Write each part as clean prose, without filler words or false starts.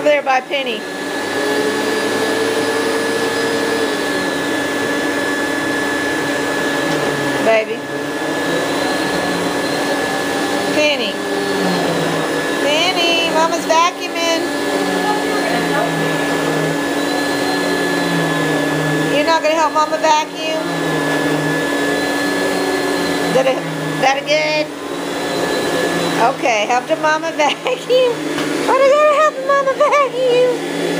Over there by Penny. Baby. Penny. Penny, Mama's vacuuming. You're not going to help Mama vacuum? That good? Okay, help the Mama vacuum. What I gotta help the Mama vacuum?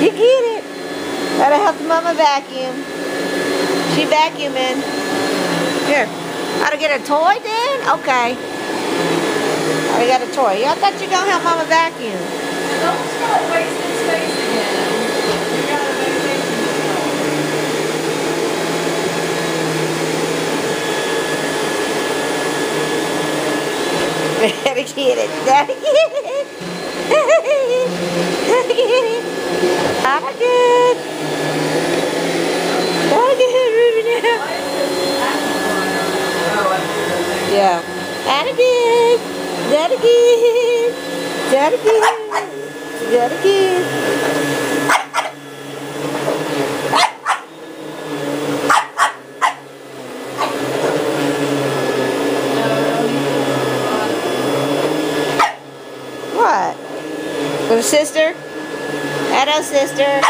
You get it? Gotta help the Mama vacuum. She vacuuming. Here. Gotta get a toy then? Okay. I got a toy. I thought you were gonna help Mama vacuum. Don't start wasting space again. You got a vacation. Gotta get it. Gotta get it. Gotta get it. Gotta get it. Gotta get it, Ruby now. Yeah. Gotta get it. Gotta get it. Gotta get it. Gotta get it. What? Little sister? Hello, sister.